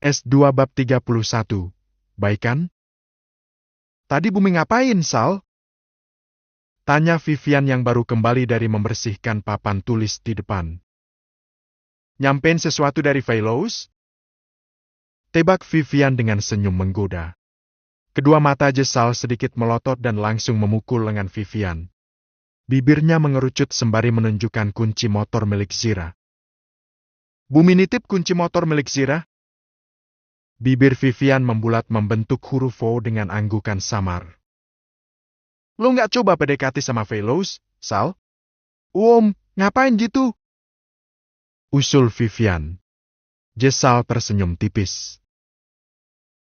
S2 bab 31. Baik kan? Tadi Bumi ngapain, Sal? Tanya Vivian yang baru kembali dari membersihkan papan tulis di depan. Nyampein sesuatu dari Velos? Tebak Vivian dengan senyum menggoda. Kedua mata Sal sedikit melotot dan langsung memukul lengan Vivian. Bibirnya mengerucut sembari menunjukkan kunci motor milik Zira. Bumi nitip kunci motor milik Zira? Bibir Vivian membulat membentuk huruf O dengan anggukan samar. Lo nggak coba PDKT sama Velos, Sal? Ngapain gitu? Usul Vivian. Sal tersenyum tipis.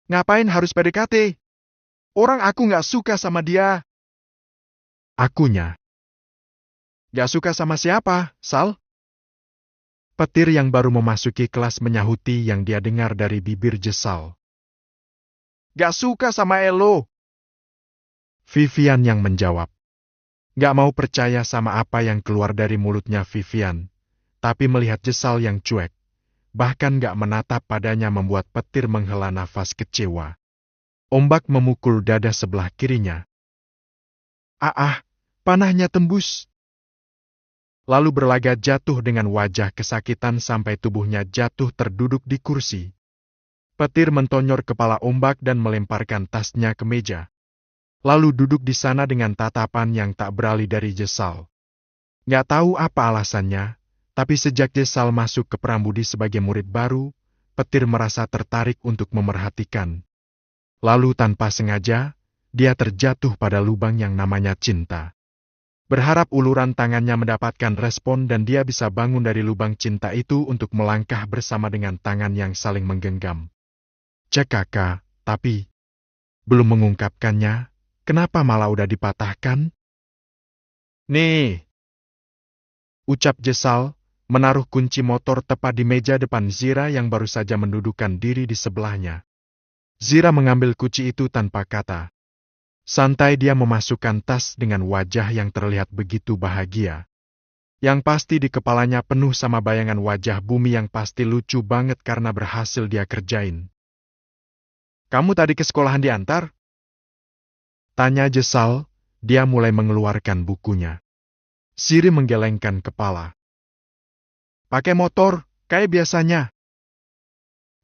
Ngapain harus PDKT? Orang aku nggak suka sama dia. Akunya. Nggak suka sama siapa, Sal? Petir yang baru memasuki kelas menyahuti yang dia dengar dari bibir Sal. Gak suka sama Elo. Vivian yang menjawab. Gak mau percaya sama apa yang keluar dari mulutnya Vivian, tapi melihat Sal yang cuek, bahkan gak menatap padanya membuat Petir menghela nafas kecewa. Ombak memukul dada sebelah kirinya. Panahnya tembus. Lalu berlaga jatuh dengan wajah kesakitan sampai tubuhnya jatuh terduduk di kursi. Petir mentonyor kepala Ombak dan melemparkan tasnya ke meja. Lalu duduk di sana dengan tatapan yang tak beralih dari Sal. Nggak tahu apa alasannya, tapi sejak Sal masuk ke Prambudi sebagai murid baru, Petir merasa tertarik untuk memerhatikan. Lalu tanpa sengaja, dia terjatuh pada lubang yang namanya cinta. Berharap uluran tangannya mendapatkan respon dan dia bisa bangun dari lubang cinta itu untuk melangkah bersama dengan tangan yang saling menggenggam. Cek kakak, tapi belum mengungkapkannya, kenapa malah udah dipatahkan? Nih, ucap Sal, menaruh kunci motor tepat di meja depan Zira yang baru saja mendudukkan diri di sebelahnya. Zira mengambil kunci itu tanpa kata. Santai dia memasukkan tas dengan wajah yang terlihat begitu bahagia. Yang pasti di kepalanya penuh sama bayangan wajah Bumi yang pasti lucu banget karena berhasil dia kerjain. Kamu tadi ke sekolahan diantar? Tanya Sal, dia mulai mengeluarkan bukunya. Siri menggelengkan kepala. Pakai motor, kayak biasanya.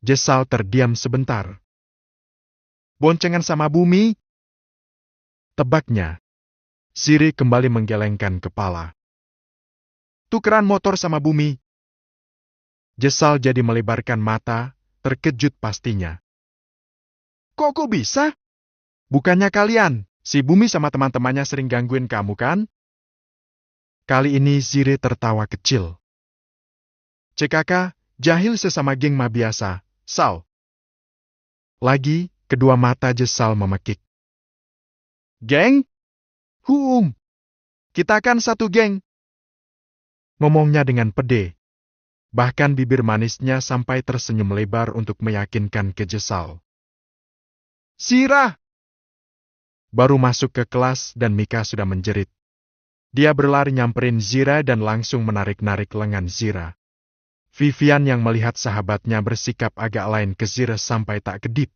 Sal terdiam sebentar. Boncengan sama Bumi? Tebaknya. Siri kembali menggelengkan kepala. Tukeran motor sama Bumi. Sal jadi melebarkan mata, terkejut pastinya. Kok bisa? Bukannya kalian, si Bumi sama teman-temannya sering gangguin kamu kan? Kali ini Siri tertawa kecil. CKK, jahil sesama geng mah biasa, Sal. Lagi, kedua mata Sal memekik. Geng? Kita kan satu geng. Ngomongnya dengan pede. Bahkan bibir manisnya sampai tersenyum lebar untuk meyakinkan ke Sal. Zira! Baru masuk ke kelas dan Mika sudah menjerit. Dia berlari nyamperin Zira dan langsung menarik-narik lengan Zira. Vivian yang melihat sahabatnya bersikap agak lain ke Zira sampai tak kedip.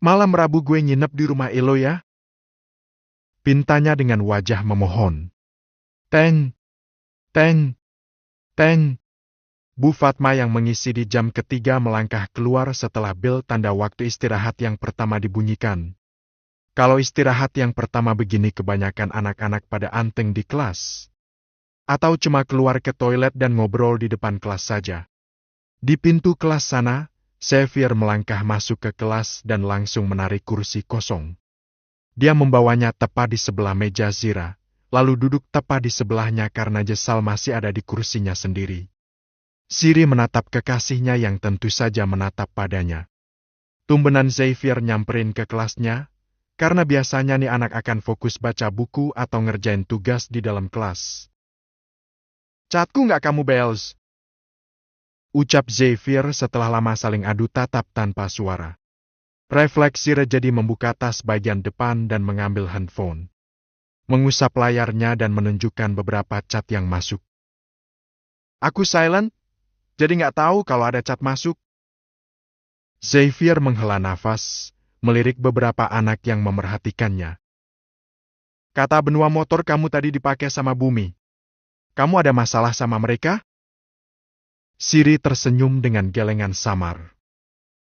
Malam Rabu gue nginep di rumah Elo ya? Pintanya dengan wajah memohon. Teng. Bu Fatma yang mengisi di jam ketiga melangkah keluar setelah bel tanda waktu istirahat yang pertama dibunyikan. Kalau istirahat yang pertama begini kebanyakan anak-anak pada anteng di kelas. Atau cuma keluar ke toilet dan ngobrol di depan kelas saja. Di pintu kelas sana, Xavier melangkah masuk ke kelas dan langsung menarik kursi kosong. Dia membawanya tepat di sebelah meja Zira, lalu duduk tepat di sebelahnya karena Sal masih ada di kursinya sendiri. Siri menatap kekasihnya yang tentu saja menatap padanya. Tumbenan Xavier nyamperin ke kelasnya, karena biasanya nih anak akan fokus baca buku atau ngerjain tugas di dalam kelas. Catku nggak kamu Bells? Ucap Xavier setelah lama saling adu tatap tanpa suara. Refleks Zira jadi membuka tas bagian depan dan mengambil handphone. Mengusap layarnya dan menunjukkan beberapa chat yang masuk. Aku silent, jadi nggak tahu kalau ada chat masuk. Xavier menghela nafas, melirik beberapa anak yang memerhatikannya. Kata benua motor kamu tadi dipakai sama Bumi. Kamu ada masalah sama mereka? Siri tersenyum dengan gelengan samar.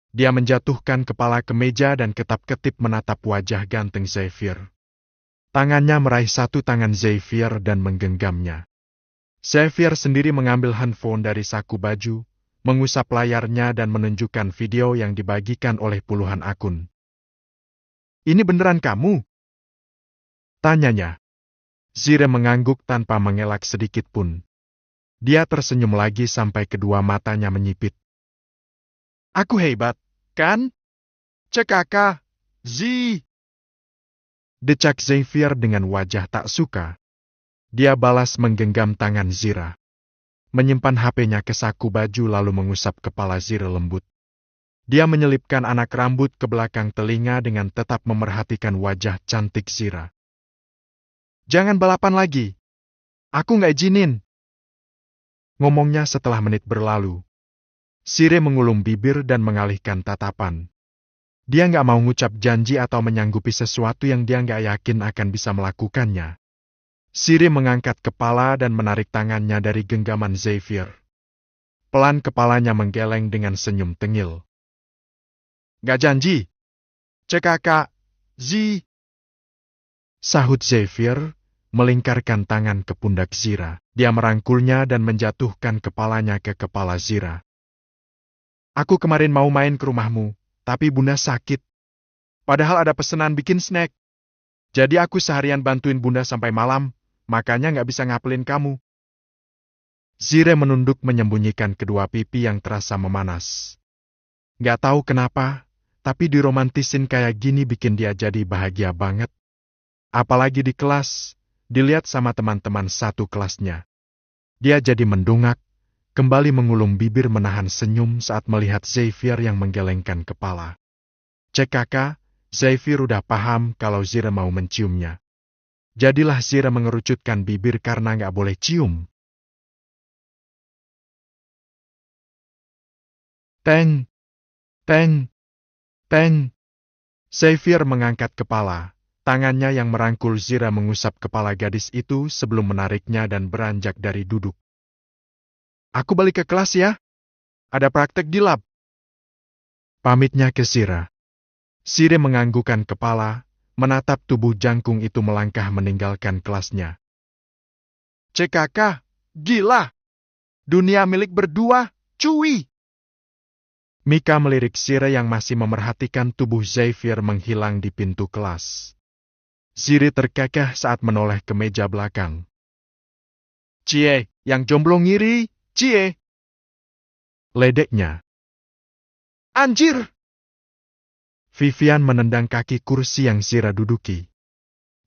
Dia menjatuhkan kepala ke meja dan ketap-ketip menatap wajah ganteng Xavier. Tangannya meraih satu tangan Xavier dan menggenggamnya. Xavier sendiri mengambil handphone dari saku baju, mengusap layarnya dan menunjukkan video yang dibagikan oleh puluhan akun. Ini beneran kamu? Tanyanya. Zire mengangguk tanpa mengelak sedikit pun. Dia tersenyum lagi sampai kedua matanya menyipit. Aku hebat, kan? Cekaka, Zi. Decak Xavier dengan wajah tak suka. Dia balas menggenggam tangan Zira. Menyimpan HP-nya ke saku baju lalu mengusap kepala Zira lembut. Dia menyelipkan anak rambut ke belakang telinga dengan tetap memerhatikan wajah cantik Zira. Jangan balapan lagi. Aku nggak izinin. Ngomongnya setelah menit berlalu. Sire mengulum bibir dan mengalihkan tatapan. Dia nggak mau ngucap janji atau menyanggupi sesuatu yang dia nggak yakin akan bisa melakukannya. Sire mengangkat kepala dan menarik tangannya dari genggaman Xavier. Pelan kepalanya menggeleng dengan senyum tengil. Nggak janji. Cekaka, Zi. Sahut Xavier, melingkarkan tangan ke pundak Zira. Dia merangkulnya dan menjatuhkan kepalanya ke kepala Zira. Aku kemarin mau main ke rumahmu, tapi Bunda sakit. Padahal ada pesanan bikin snack. Jadi aku seharian bantuin Bunda sampai malam, makanya nggak bisa ngapelin kamu. Zire menunduk menyembunyikan kedua pipi yang terasa memanas. Nggak tahu kenapa, tapi diromantisin kayak gini bikin dia jadi bahagia banget. Apalagi di kelas, dilihat sama teman-teman satu kelasnya. Dia jadi mendongak, kembali mengulum bibir menahan senyum saat melihat Xavier yang menggelengkan kepala. Cek kakak, Xavier udah paham kalau Zira mau menciumnya. Jadilah Zira mengerucutkan bibir karena nggak boleh cium. Teng, teng, teng. Xavier mengangkat kepala. Tangannya yang merangkul Zira mengusap kepala gadis itu sebelum menariknya dan beranjak dari duduk. Aku balik ke kelas ya. Ada praktek di lab. Pamitnya ke Zira. Zira menganggukkan kepala, menatap tubuh jangkung itu melangkah meninggalkan kelasnya. Cek kakak, gila. Dunia milik berdua, cuy. Mika melirik Zira yang masih memerhatikan tubuh Xavier menghilang di pintu kelas. Zira terkekeh saat menoleh ke meja belakang. Cie, yang jomblo ngiri, cie. Ledeknya. Anjir! Vivian menendang kaki kursi yang Zira duduki.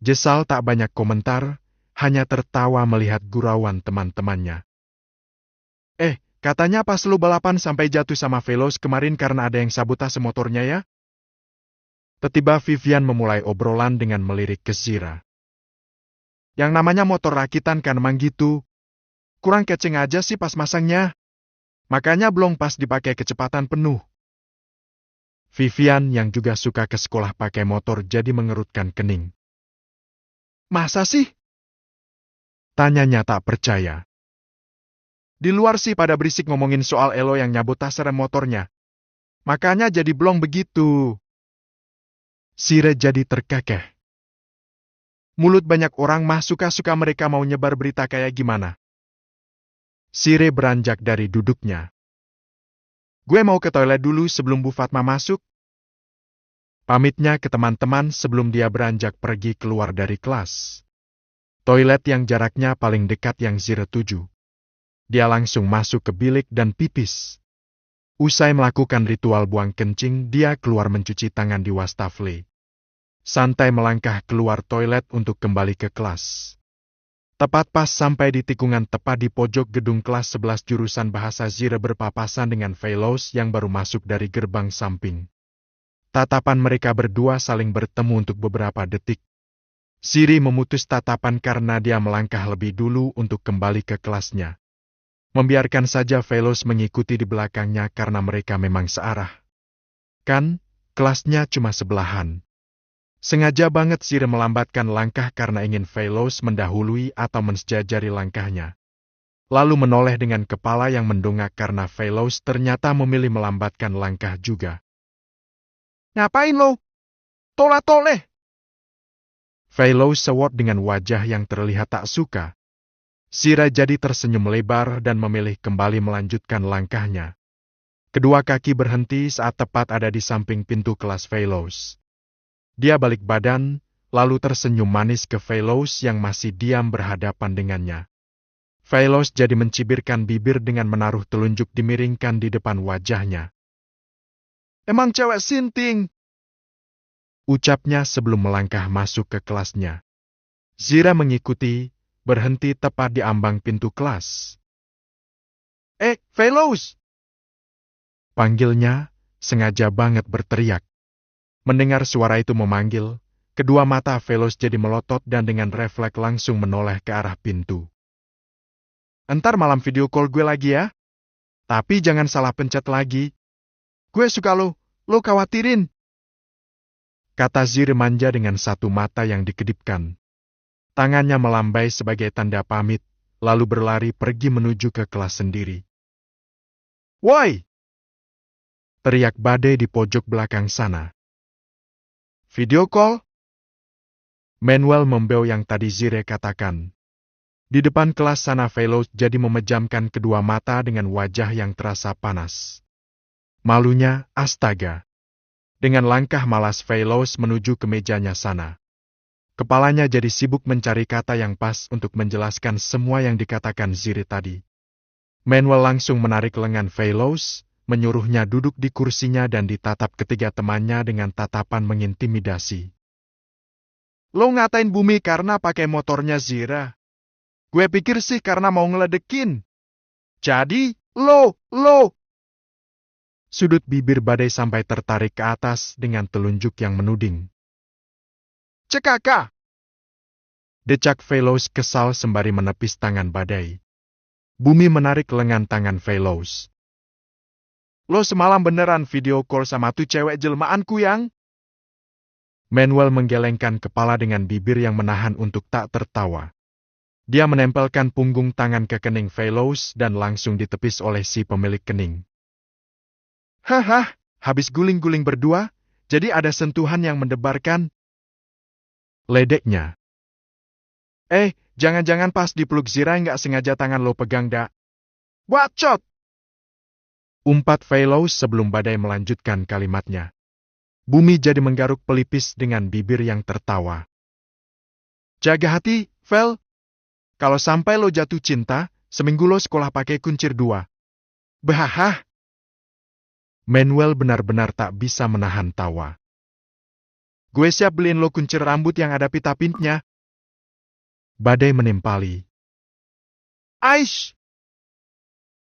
Jesal tak banyak komentar, hanya tertawa melihat gurauan teman-temannya. Katanya pas lu balapan sampai jatuh sama Veloz kemarin karena ada yang sabotase motornya ya? Tiba-tiba Vivian memulai obrolan dengan melirik ke Zira. Yang namanya motor rakitan kan emang gitu. Kurang keceng aja sih pas masangnya. Makanya belum pas dipakai kecepatan penuh. Vivian yang juga suka ke sekolah pakai motor jadi mengerutkan kening. Masa sih? Tanyanya tak percaya. Di luar sih pada berisik ngomongin soal Elo yang nyabotase rem motornya. Makanya jadi blong begitu. Zira jadi terkekeh. Mulut banyak orang mah suka-suka mereka mau nyebar berita kayak gimana. Zira beranjak dari duduknya. Gue mau ke toilet dulu sebelum Bu Fatma masuk. Pamitnya ke teman-teman sebelum dia beranjak pergi keluar dari kelas. Toilet yang jaraknya paling dekat yang Zira tuju. Dia langsung masuk ke bilik dan pipis. Usai melakukan ritual buang kencing, dia keluar mencuci tangan di wastafel. Santai melangkah keluar toilet untuk kembali ke kelas. Tepat pas sampai di tikungan tepat di pojok gedung kelas 11 jurusan bahasa Zira berpapasan dengan Veloz yang baru masuk dari gerbang samping. Tatapan mereka berdua saling bertemu untuk beberapa detik. Zira memutus tatapan karena dia melangkah lebih dulu untuk kembali ke kelasnya. Membiarkan saja Veloz mengikuti di belakangnya karena mereka memang searah. Kan, kelasnya cuma sebelahan. Sengaja banget Zira melambatkan langkah karena ingin Veloz mendahului atau mensjajari langkahnya. Lalu menoleh dengan kepala yang mendongak karena Veloz ternyata memilih melambatkan langkah juga. Ngapain lo? Toleh. Veloz sewot dengan wajah yang terlihat tak suka. Zira jadi tersenyum lebar dan memilih kembali melanjutkan langkahnya. Kedua kaki berhenti saat tepat ada di samping pintu kelas Veloz. Dia balik badan, lalu tersenyum manis ke Veloz yang masih diam berhadapan dengannya. Veloz jadi mencibirkan bibir dengan menaruh telunjuk dimiringkan di depan wajahnya. Emang cewek sinting? Ucapnya sebelum melangkah masuk ke kelasnya. Zira mengikuti, berhenti tepat di ambang pintu kelas. Veloz! Panggilnya, sengaja banget berteriak. Mendengar suara itu memanggil, kedua mata Veloz jadi melotot dan dengan refleks langsung menoleh ke arah pintu. Entar malam video call gue lagi ya. Tapi jangan salah pencet lagi. Gue suka lo khawatirin. Kata Zira manja dengan satu mata yang dikedipkan. Tangannya melambai sebagai tanda pamit, lalu berlari pergi menuju ke kelas sendiri. Woi! Teriak Badai di pojok belakang sana. Video call? Manuel membeu yang tadi Zira katakan. Di depan kelas sana Veloz jadi memejamkan kedua mata dengan wajah yang terasa panas. Malunya, astaga. Dengan langkah malas Veloz menuju ke mejanya sana. Kepalanya jadi sibuk mencari kata yang pas untuk menjelaskan semua yang dikatakan Zira tadi. Manuel langsung menarik lengan Veloz, menyuruhnya duduk di kursinya dan ditatap ketiga temannya dengan tatapan mengintimidasi. Lo ngatain Bumi karena pakai motornya Zira. Gue pikir sih karena mau ngeledekin. Jadi, lo. Sudut bibir Badai sampai tertarik ke atas dengan telunjuk yang menuding. Cekaka! Decak Veloz kesal sembari menepis tangan Badai. Bumi menarik lengan tangan Veloz. Lo semalam beneran video call sama tuh cewek jelmaanku yang? Manuel menggelengkan kepala dengan bibir yang menahan untuk tak tertawa. Dia menempelkan punggung tangan ke kening Veloz dan langsung ditepis oleh si pemilik kening. Haha, habis guling-guling berdua, jadi ada sentuhan yang mendebarkan. Ledeknya. Jangan-jangan pas dipeluk Zira nggak sengaja tangan lo pegang dak. Bacot! Umpat Veloz sebelum Badai melanjutkan kalimatnya. Bumi jadi menggaruk pelipis dengan bibir yang tertawa. Jaga hati, Vel. Kalau sampai lo jatuh cinta, seminggu lo sekolah pakai kuncir 2. Bahah. Manuel benar-benar tak bisa menahan tawa. Gue siap beliin lo kuncir rambut yang ada pita-pintnya. Badai menimpali. Aish!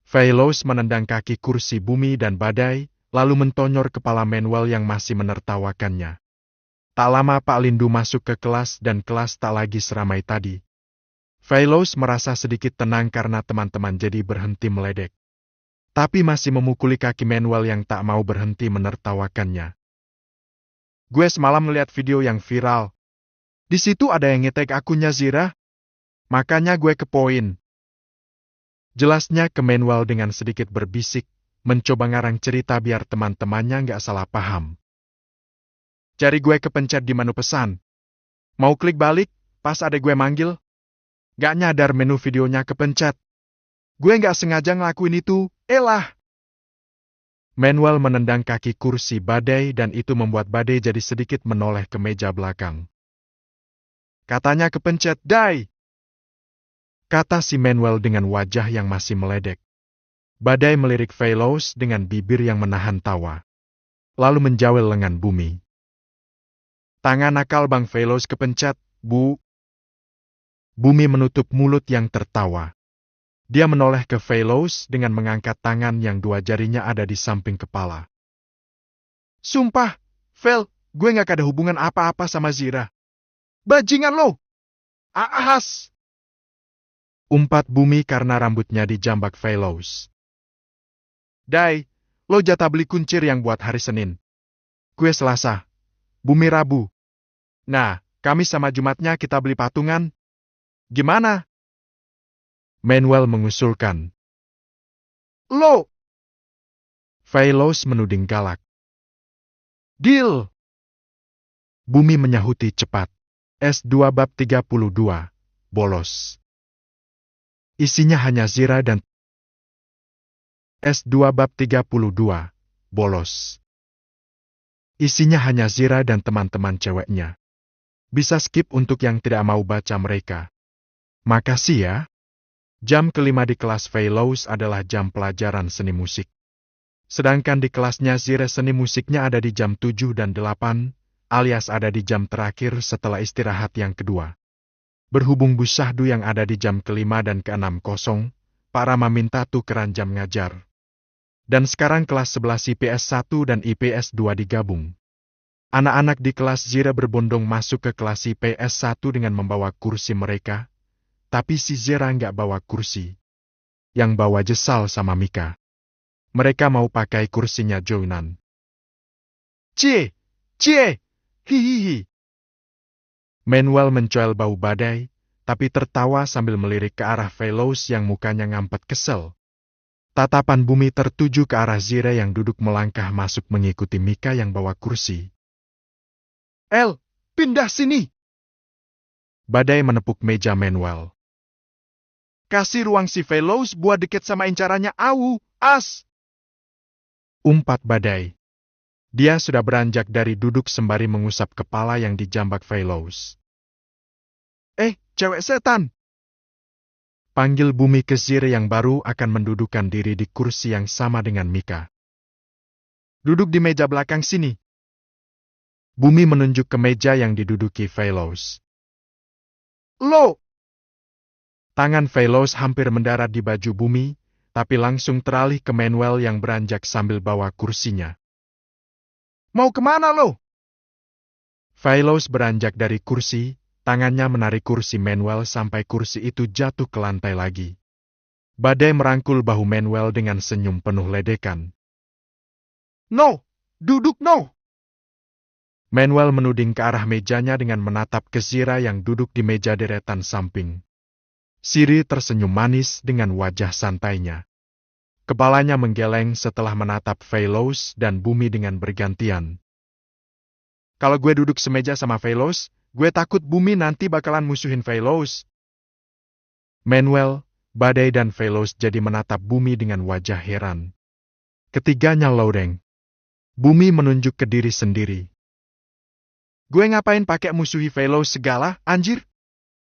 Veloz menendang kaki kursi Bumi dan Badai, lalu mentonyor kepala Manuel yang masih menertawakannya. Tak lama Pak Lindu masuk ke kelas dan kelas tak lagi seramai tadi. Veloz merasa sedikit tenang karena teman-teman jadi berhenti meledek. Tapi masih memukuli kaki Manuel yang tak mau berhenti menertawakannya. Gue semalam melihat video yang viral. Di situ ada yang nge-tag akunnya Zira. Makanya gue kepoin. Jelasnya ke Manuel dengan sedikit berbisik, mencoba ngarang cerita biar teman-temannya nggak salah paham. Jari gue kepencet di menu pesan. Mau klik balik, pas ada gue manggil. Gak nyadar menu videonya kepencet. Gue nggak sengaja ngelakuin itu, elah. Manuel menendang kaki kursi Badai dan itu membuat Badai jadi sedikit menoleh ke meja belakang. Katanya kepencet, Dai. Kata si Manuel dengan wajah yang masih meledek. Badai melirik Veloz dengan bibir yang menahan tawa. Lalu menjawel lengan Bumi. Tangan nakal Bang Veloz kepencet, Bu. Bumi menutup mulut yang tertawa. Dia menoleh ke Veloz dengan mengangkat tangan yang dua jarinya ada di samping kepala. Sumpah, Vel, gue gak ada hubungan apa-apa sama Zira. Bajingan lo! Ahas! Umpat Bumi karena rambutnya dijambak Veloz. Dai, lo jatah beli kuncir yang buat hari Senin. kue Selasa. Bumi Rabu. Nah, Kamis sama Jumatnya kita beli patungan. Gimana? Manuel mengusulkan. Lo! Phylos menuding galak. Deal! Bumi menyahuti cepat. S2 bab 32. Bolos. Isinya hanya Zira dan S2 bab 32. Bolos. Isinya hanya Zira dan teman-teman ceweknya. Bisa skip untuk yang tidak mau baca mereka. Makasih ya. Jam kelima di kelas Phylos adalah jam pelajaran seni musik. Sedangkan di kelasnya Zira seni musiknya ada di jam 7 dan 8, alias ada di jam terakhir setelah istirahat yang kedua. Berhubung Bu Syahdu yang ada di jam kelima dan ke-6 kosong, Pak Rama minta tukeran jam ngajar. Dan sekarang kelas 11 IPS 1 dan IPS 2 digabung. Anak-anak di kelas Zira berbondong masuk ke kelas IPS 1 dengan membawa kursi mereka, tapi si Zira nggak bawa kursi. Yang bawa Jesal sama Mika. Mereka mau pakai kursinya Joinan. Cie! Cie! Hihihi! Manuel mencoel bau badai, tapi tertawa sambil melirik ke arah Phylos yang mukanya ngampet kesel. Tatapan Bumi tertuju ke arah Zira yang duduk melangkah masuk mengikuti Mika yang bawa kursi. El, pindah sini! Badai menepuk meja Manuel. Kasih ruang si Phylos buat deket sama incarannya as! Umpat Badai. Dia sudah beranjak dari duduk sembari mengusap kepala yang dijambak Phylos. Cewek setan! Panggil Bumi ke Zira yang baru akan mendudukan diri di kursi yang sama dengan Mika. Duduk di meja belakang sini. Bumi menunjuk ke meja yang diduduki Phylos. Lo! Tangan Phylos hampir mendarat di baju Bumi, tapi langsung teralih ke Manuel yang beranjak sambil bawa kursinya. Mau kemana lo? Phylos beranjak dari kursi, tangannya menarik kursi Manuel sampai kursi itu jatuh ke lantai lagi. Badai merangkul bahu Manuel dengan senyum penuh ledekan. No! Duduk no! Manuel menuding ke arah mejanya dengan menatap ke Zira yang duduk di meja deretan samping. Siri tersenyum manis dengan wajah santainya. Kepalanya menggeleng setelah menatap Phylos dan Bumi dengan bergantian. Kalau gue duduk semeja sama Phylos, gue takut Bumi nanti bakalan musuhin Phylos. Manuel, Badai dan Phylos jadi menatap Bumi dengan wajah heran. Ketiganya lodeng. Bumi menunjuk ke diri sendiri. Gue ngapain pakai musuhi Phylos segala, anjir?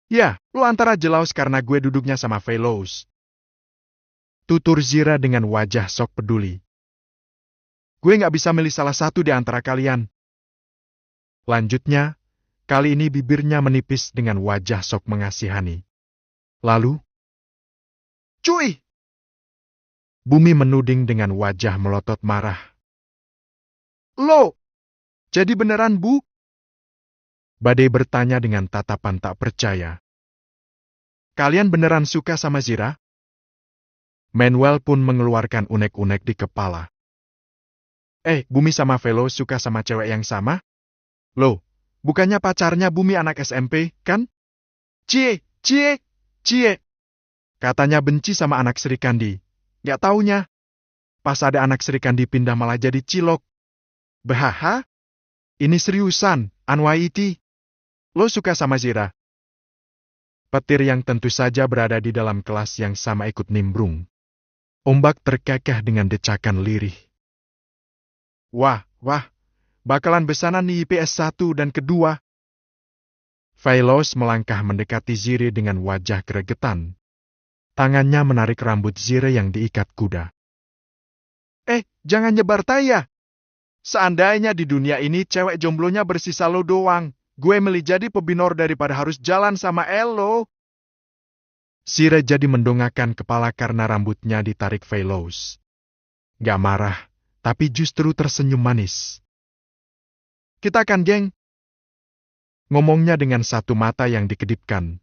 Ya, lu antara jelaus karena gue duduknya sama Phylos. Tutur Zira dengan wajah sok peduli. Gue nggak bisa milih salah satu di antara kalian. Lanjutnya, kali ini bibirnya menipis dengan wajah sok mengasihani. Lalu, Cuy! Bumi menuding dengan wajah melotot marah. Lo! Jadi beneran, Bu? Badai bertanya dengan tatapan tak percaya. Kalian beneran suka sama Zira? Manuel pun mengeluarkan unek-unek di kepala. Bumi sama Phylos suka sama cewek yang sama? Loh, bukannya pacarnya Bumi anak SMP, kan? Cie! Cie! Cie! Katanya benci sama anak Sri Kandi. Gak taunya. Pas ada anak Sri Kandi pindah malah jadi cilok. Behaha? Ini seriusan, Anwaiti. Lo suka sama Zira? Petir yang tentu saja berada di dalam kelas yang sama ikut nimbrung. Ombak terkekeh dengan decakan lirih. Wah, bakalan besanan nih IPS 1 dan kedua. Phylos melangkah mendekati Zira dengan wajah gregetan. Tangannya menarik rambut Zira yang diikat kuda. Jangan nyebar taya. Seandainya di dunia ini cewek jomblonya bersisa lo doang, gue milih jadi pebinor daripada harus jalan sama Elo. Zira jadi mendongakkan kepala karena rambutnya ditarik Phylos. Gak marah, tapi justru tersenyum manis. Kita kan geng? Ngomongnya dengan satu mata yang dikedipkan.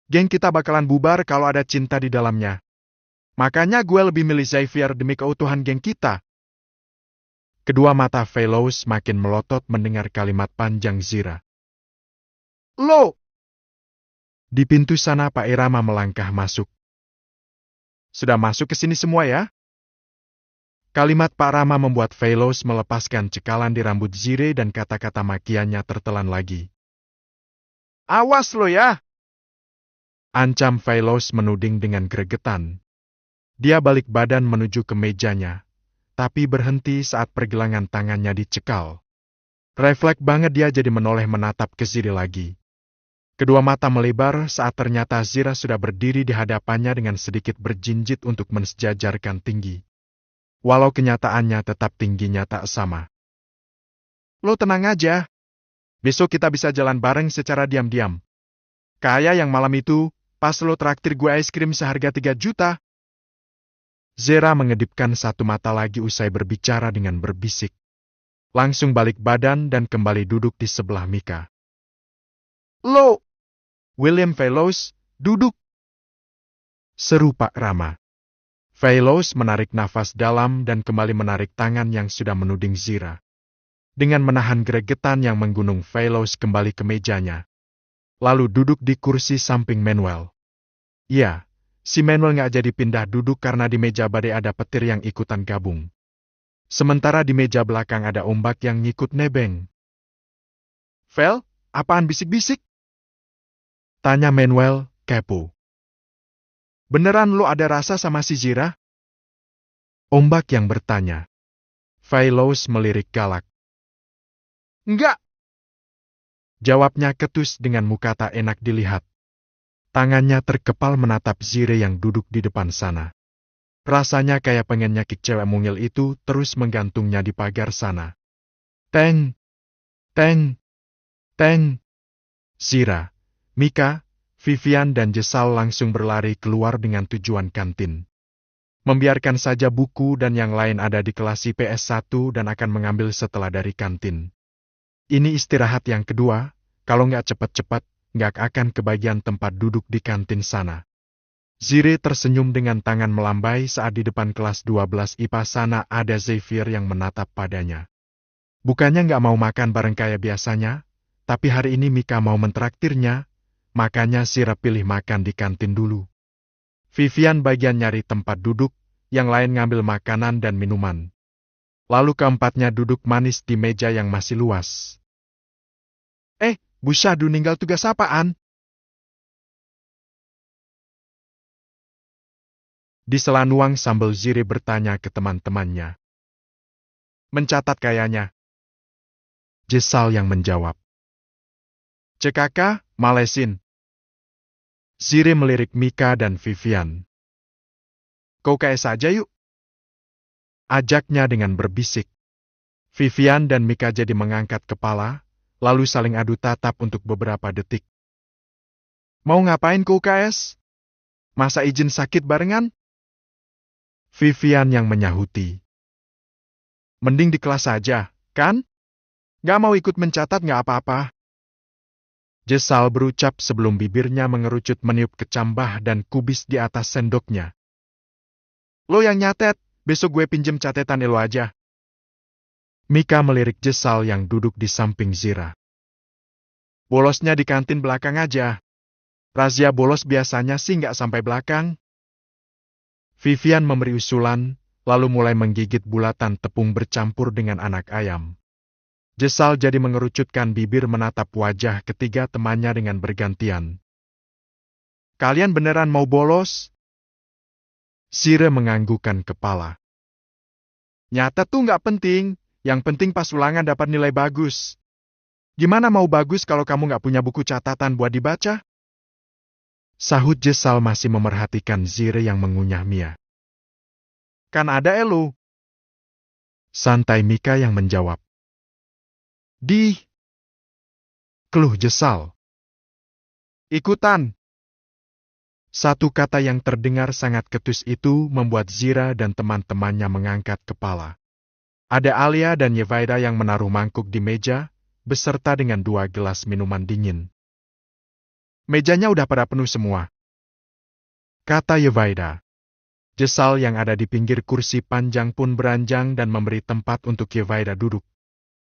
Geng kita bakalan bubar kalau ada cinta di dalamnya. Makanya gue lebih milih Xavier demi keutuhan geng kita. Kedua mata Veloz makin melotot mendengar kalimat panjang Zira. Lo! Di pintu sana Pak Irama melangkah masuk. Sudah masuk ke sini semua ya? Kalimat Pak Rama membuat Veloz melepaskan cekalan di rambut Zire dan kata-kata makiannya tertelan lagi. Awas lo ya! Ancam Veloz menuding dengan gregetan. Dia balik badan menuju ke mejanya, tapi berhenti saat pergelangan tangannya dicekal. Refleks banget dia jadi menoleh menatap ke Zire lagi. Kedua mata melebar saat ternyata Zira sudah berdiri di hadapannya dengan sedikit berjinjit untuk mensejajarkan tinggi. Walau kenyataannya tetap tingginya tak sama. Lo tenang aja. Besok kita bisa jalan bareng secara diam-diam. Kayak yang malam itu, pas lo traktir gue es krim seharga 3 juta. Zira mengedipkan satu mata lagi usai berbicara dengan berbisik. Langsung balik badan dan kembali duduk di sebelah Mika. Lo! William Veloz, duduk! Seru Pak Rama. Veloz menarik nafas dalam dan kembali menarik tangan yang sudah menuding Zira. Dengan menahan gregetan yang menggunung, Veloz kembali ke mejanya. Lalu duduk di kursi samping Manuel. Ya, si Manuel nggak jadi pindah duduk karena di meja badai ada petir yang ikutan gabung. Sementara di meja belakang ada ombak yang ngikut nebeng. Vel, apaan bisik-bisik? Tanya Manuel, kepo. Beneran lo ada rasa sama si Zira? Ombak yang bertanya. Veloz melirik galak. Enggak. Jawabnya ketus dengan muka tak enak dilihat. Tangannya terkepal menatap Zire yang duduk di depan sana. Rasanya kayak pengen nyakik cewek mungil itu terus menggantungnya di pagar sana. Teng! Teng! Teng! Zira, Mika, Vivian dan Jesal langsung berlari keluar dengan tujuan kantin. Membiarkan saja buku dan yang lain ada di kelas IPS 1 dan akan mengambil setelah dari kantin. Ini istirahat yang kedua, kalau nggak cepat-cepat, nggak akan kebagian tempat duduk di kantin sana. Zire tersenyum dengan tangan melambai saat di depan kelas 12 IPA sana ada Xavier yang menatap padanya. Bukannya nggak mau makan bareng kayak biasanya, tapi hari ini Mika mau mentraktirnya, makanya Zira pilih makan di kantin dulu. Vivian bagian nyari tempat duduk, yang lain ngambil makanan dan minuman. Lalu keempatnya duduk manis di meja yang masih luas. Bu Syahdu ninggal tugas apaan? Di sela nuang sambil Zire bertanya ke teman-temannya. Mencatat kayaknya. Jesal yang menjawab. CKK, malesin. Zire melirik Mika dan Vivian. Kau KS aja yuk. Ajaknya dengan berbisik. Vivian dan Mika jadi mengangkat kepala, lalu saling adu tatap untuk beberapa detik. Mau ngapain kau KS? Masa izin sakit barengan? Vivian yang menyahuti. Mending di kelas saja, kan? Gak mau ikut mencatat gak apa-apa. Jesal berucap sebelum bibirnya mengerucut meniup kecambah dan kubis di atas sendoknya. Lo yang nyatet, besok gue pinjem catetan lo aja. Mika melirik Jesal yang duduk di samping Zira. Bolosnya di kantin belakang aja. Razia bolos biasanya sih nggak sampai belakang. Vivian memberi usulan, lalu mulai menggigit bulatan tepung bercampur dengan anak ayam. Jesal jadi mengerucutkan bibir menatap wajah ketiga temannya dengan bergantian. Kalian beneran mau bolos? Zira menganggukkan kepala. Nyata tuh nggak penting. Yang penting pas ulangan dapat nilai bagus. Gimana mau bagus kalau kamu nggak punya buku catatan buat dibaca? Sahut Jesal masih memerhatikan Zire yang mengunyah Mia. Kan ada elu. Santai Mika yang menjawab. Keluh Jesal. Ikutan. Satu kata yang terdengar sangat ketus itu membuat Zira dan teman-temannya mengangkat kepala. Ada Alia dan Yevaida yang menaruh mangkuk di meja, beserta dengan 2 gelas minuman dingin. Mejanya udah pada penuh semua, kata Yevaida. Jesal yang ada di pinggir kursi panjang pun beranjang dan memberi tempat untuk Yevaida duduk.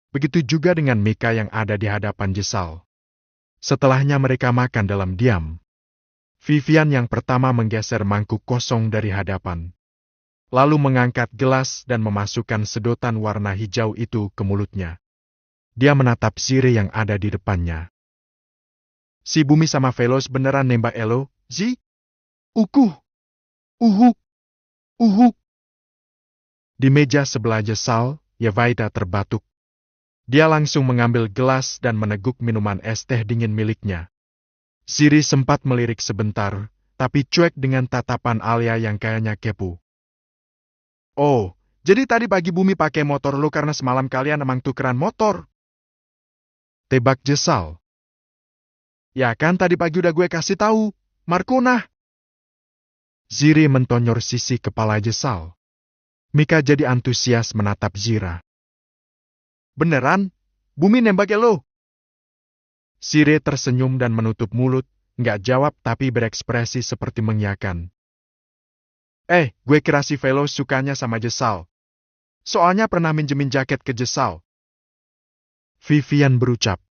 Begitu juga dengan Mika yang ada di hadapan Jesal. Setelahnya mereka makan dalam diam. Vivian yang pertama menggeser mangkuk kosong dari hadapan. Lalu mengangkat gelas dan memasukkan sedotan warna hijau itu ke mulutnya. Dia menatap Zire yang ada di depannya. Si Bumi sama Velos beneran nembak Elo, Zi? Ukuh! Uhuk! Uhuk! Di meja sebelah Jesal, Yevaida terbatuk. Dia langsung mengambil gelas dan meneguk minuman es teh dingin miliknya. Zire sempat melirik sebentar, tapi cuek dengan tatapan Alia yang kayaknya kepo. Oh, jadi tadi pagi Bumi pakai motor lu karena semalam kalian emang tukeran motor? Tebak Jesal. Ya kan tadi pagi udah gue kasih tahu, Markona. Zire mentonyor sisi kepala Jesal. Mika jadi antusias menatap Zira. Beneran? Bumi nembak lo? Zire tersenyum dan menutup mulut, nggak jawab tapi berekspresi seperti mengiyakan. Gue kira si Velo sukanya sama Jesal. Soalnya pernah minjemin jaket ke Jesal. Vivian berucap.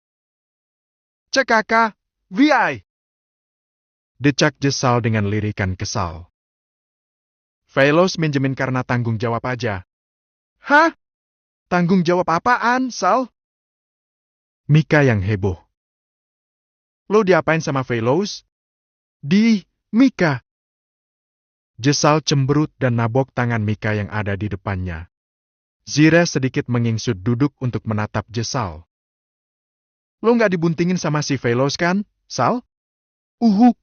Cek kakak, VI! Decak Jesal dengan lirikan kesal. Velos minjemin karena tanggung jawab aja. Hah? Tanggung jawab apaan, Sal? Mika yang heboh. Lo diapain sama Velos? Mika. Jesal cemberut dan nabok tangan Mika yang ada di depannya. Zira sedikit mengingsut duduk untuk menatap Jesal. Lo nggak dibuntingin sama si Velos kan, Sal? Uhuk!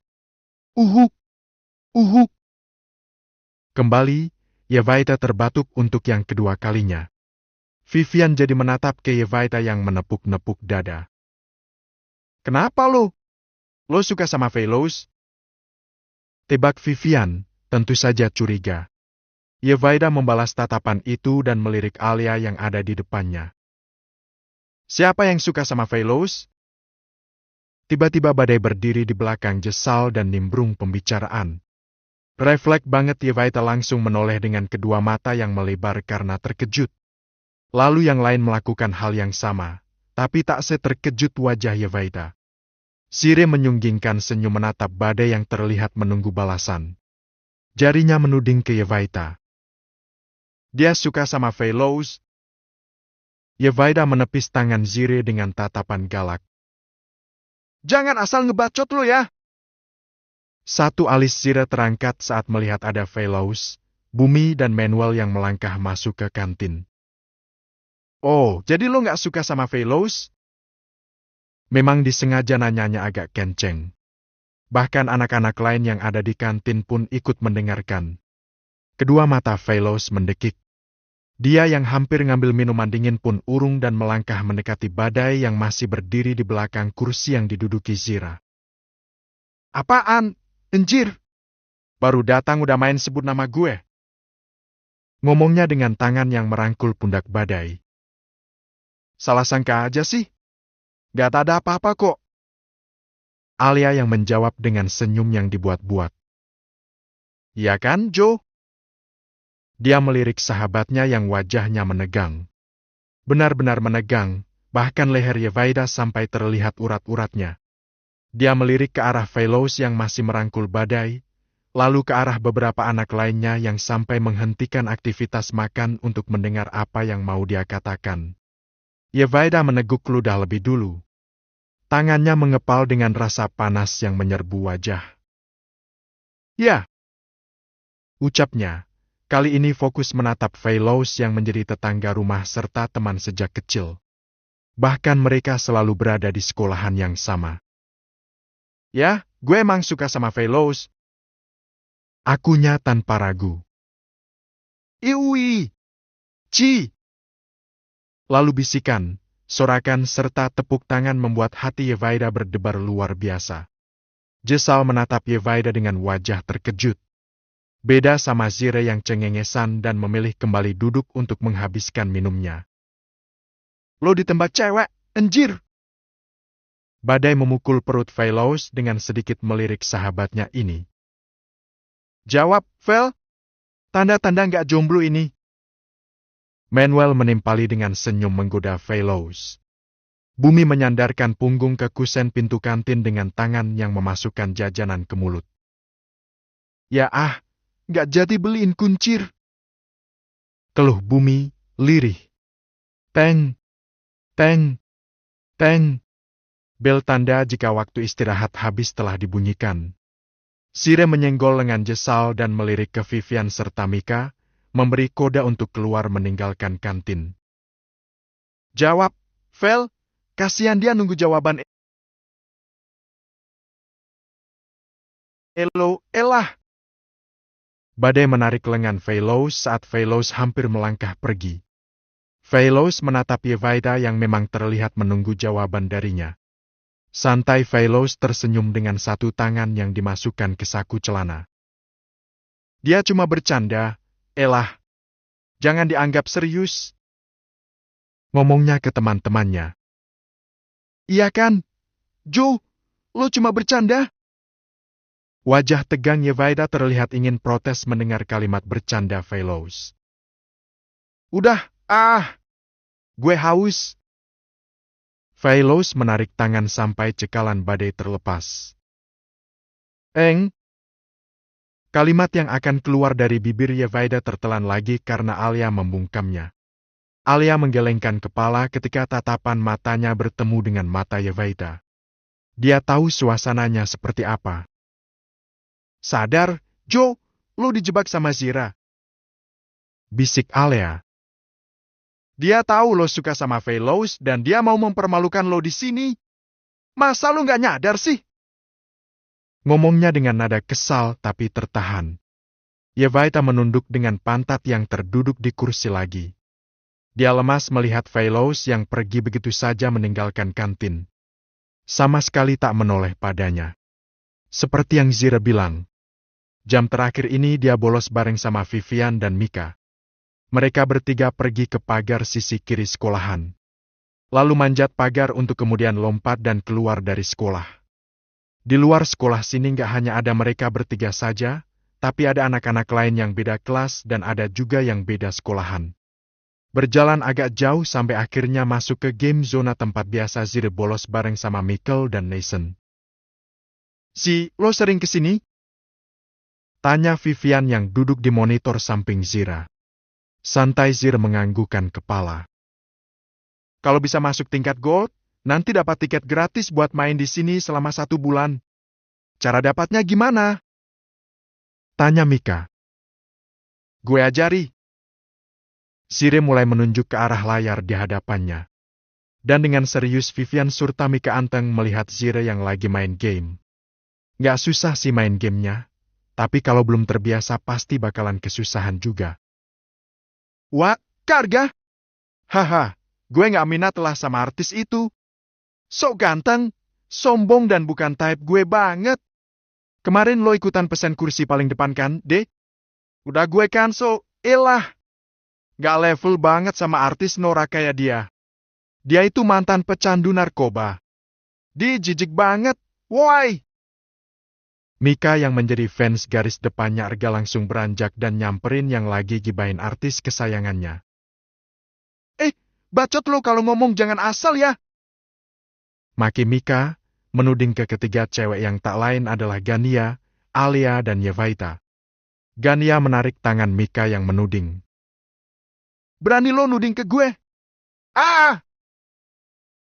Uhuk! Uhuk! Kembali, Yevaida terbatuk untuk yang kedua kalinya. Vivian jadi menatap ke Yevaida yang menepuk-nepuk dada. Kenapa lo? Lo suka sama Velos? Tebak Vivian, tentu saja curiga. Yevaida membalas tatapan itu dan melirik Alia yang ada di depannya. Siapa yang suka sama Velos? Tiba-tiba badai berdiri di belakang Jesal dan nimbrung pembicaraan. Refleks banget Yevaida langsung menoleh dengan kedua mata yang melebar karena terkejut. Lalu yang lain melakukan hal yang sama, tapi tak seterkejut wajah Yevaida. Zire menyunggingkan senyum menatap badai yang terlihat menunggu balasan. Jarinya menuding ke Yevaida. Dia suka sama Velos? Yevaida menepis tangan Zire dengan tatapan galak. Jangan asal ngebacot lo ya! Satu alis Zira terangkat saat melihat ada Velos, Bumi dan Manuel yang melangkah masuk ke kantin. Oh, jadi lo nggak suka sama Velos? Memang disengaja nanyanya agak kenceng. Bahkan anak-anak lain yang ada di kantin pun ikut mendengarkan. Kedua mata Velos mendekik. Dia yang hampir ngambil minuman dingin pun urung dan melangkah mendekati badai yang masih berdiri di belakang kursi yang diduduki Zira. Apaan? Anjir! Baru datang udah main sebut nama gue. Ngomongnya dengan tangan yang merangkul pundak badai. Salah sangka aja sih. Gak ada apa-apa kok. Alia yang menjawab dengan senyum yang dibuat-buat. Iya kan, Jo? Dia melirik sahabatnya yang wajahnya menegang. Benar-benar menegang, bahkan leher Yevaida sampai terlihat urat-uratnya. Dia melirik ke arah Velos yang masih merangkul badai, lalu ke arah beberapa anak lainnya yang sampai menghentikan aktivitas makan untuk mendengar apa yang mau dia katakan. Yevaida meneguk ludah lebih dulu. Tangannya mengepal dengan rasa panas yang menyerbu wajah. Ya, ucapnya, kali ini fokus menatap Velos yang menjadi tetangga rumah serta teman sejak kecil. Bahkan mereka selalu berada di sekolahan yang sama. Ya, gue emang suka sama Velos. Akunya tanpa ragu. Iui! Ci! Lalu bisikan, sorakan serta tepuk tangan membuat hati Yevaida berdebar luar biasa. Jesal menatap Yevaida dengan wajah terkejut. Beda sama Zire yang cengengesan dan memilih kembali duduk untuk menghabiskan minumnya. Lo ditembak cewek, anjir! Badai memukul perut Velos dengan sedikit melirik sahabatnya ini. Jawab, Vel. Tanda-tanda nggak jomblo ini. Manuel menimpali dengan senyum menggoda Veloz. Bumi menyandarkan punggung ke kusen pintu kantin dengan tangan yang memasukkan jajanan ke mulut. Ya nggak jadi beliin kuncir. Keluh Bumi, lirih. Teng, teng, teng. Bel tanda jika waktu istirahat habis telah dibunyikan. Sire menyenggol lengan Jesal dan melirik ke Vivian serta Mika, memberi kode untuk keluar meninggalkan kantin. Jawab, Vel, kasihan dia nunggu jawaban. Elo, elah. Badai menarik lengan Veloz saat Veloz hampir melangkah pergi. Veloz menatap Yevaida yang memang terlihat menunggu jawaban darinya. Santai Veloz tersenyum dengan satu tangan yang dimasukkan ke saku celana. Dia cuma bercanda, elah. Jangan dianggap serius. Ngomongnya ke teman-temannya. Iya kan? Jo, lo cuma bercanda? Wajah tegang Yevaida terlihat ingin protes mendengar kalimat bercanda Veloz. Udah, gue haus. Veloz menarik tangan sampai cekalan badai terlepas. Kalimat yang akan keluar dari bibir Yevaida tertelan lagi karena Alia membungkamnya. Alia menggelengkan kepala ketika tatapan matanya bertemu dengan mata Yevaida. Dia tahu suasananya seperti apa. Sadar, Jo, lo dijebak sama Zira. Bisik Alia. Dia tahu lo suka sama Veloz dan dia mau mempermalukan lo di sini. Masa lo nggak nyadar sih? Ngomongnya dengan nada kesal tapi tertahan. Yevaida menunduk dengan pantat yang terduduk di kursi lagi. Dia lemas melihat Veloz yang pergi begitu saja meninggalkan kantin. Sama sekali tak menoleh padanya. Seperti yang Zira bilang. Jam terakhir ini dia bolos bareng sama Vivian dan Mika. Mereka bertiga pergi ke pagar sisi kiri sekolahan. Lalu manjat pagar untuk kemudian lompat dan keluar dari sekolah. Di luar sekolah sini nggak hanya ada mereka bertiga saja, tapi ada anak-anak lain yang beda kelas dan ada juga yang beda sekolahan. Berjalan agak jauh sampai akhirnya masuk ke game zona tempat biasa Zira bolos bareng sama Mikkel dan Nathan. Lo sering kesini? Tanya Vivian yang duduk di monitor samping Zira. Santai Zira menganggukkan kepala. Kalau bisa masuk tingkat gold, nanti dapat tiket gratis buat main di sini selama 1 bulan. Cara dapatnya gimana? Tanya Mika. Gue ajari. Zira mulai menunjuk ke arah layar di hadapannya. Dan dengan serius Vivian serta Mika anteng melihat Zira yang lagi main game. Nggak susah sih main gamenya, tapi kalau belum terbiasa pasti bakalan kesusahan juga. Wah, Karga? Haha, gue nggak minat lah sama artis itu. Sok ganteng, sombong dan bukan type gue banget. Kemarin lo ikutan pesen kursi paling depan kan, deh? Udah gue cancel, elah. Nggak level banget sama artis Nora kayak dia. Dia itu mantan pecandu narkoba. Dia jijik banget, woi. Mika yang menjadi fans garis depannya Arga langsung beranjak dan nyamperin yang lagi gibahin artis kesayangannya. Bacot lo kalau ngomong jangan asal ya. Maki Mika, menuding ke ketiga cewek yang tak lain adalah Gania, Alia dan Yevaida. Gania menarik tangan Mika yang menuding. Berani lo nuding ke gue?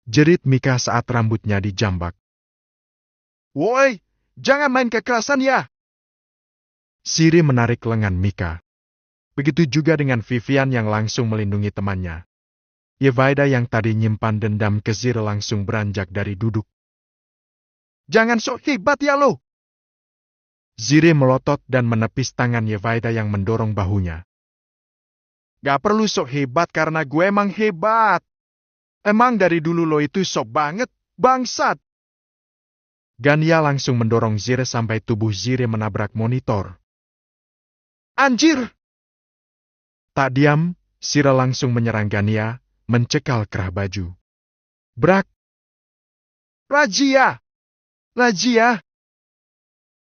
Jerit Mika saat rambutnya dijambak. Woi! Jangan main kekerasan ya! Siri menarik lengan Mika. Begitu juga dengan Vivian yang langsung melindungi temannya. Yevaida yang tadi nyimpan dendam ke Zira langsung beranjak dari duduk. Jangan sok hebat ya lo! Zira melotot dan menepis tangan Yevaida yang mendorong bahunya. Gak perlu sok hebat karena gue emang hebat. Emang dari dulu lo itu sok banget, bangsat! Gania langsung mendorong Zira sampai tubuh Zira menabrak monitor. Anjir! Tak diam, Zira langsung menyerang Gania, mencekal kerah baju. Brak! Rajia! Rajia!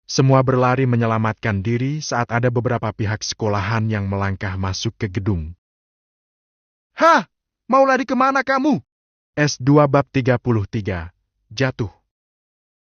Semua berlari menyelamatkan diri saat ada beberapa pihak sekolahan yang melangkah masuk ke gedung. Hah? Mau lari kemana kamu? S2 bab 33. Jatuh.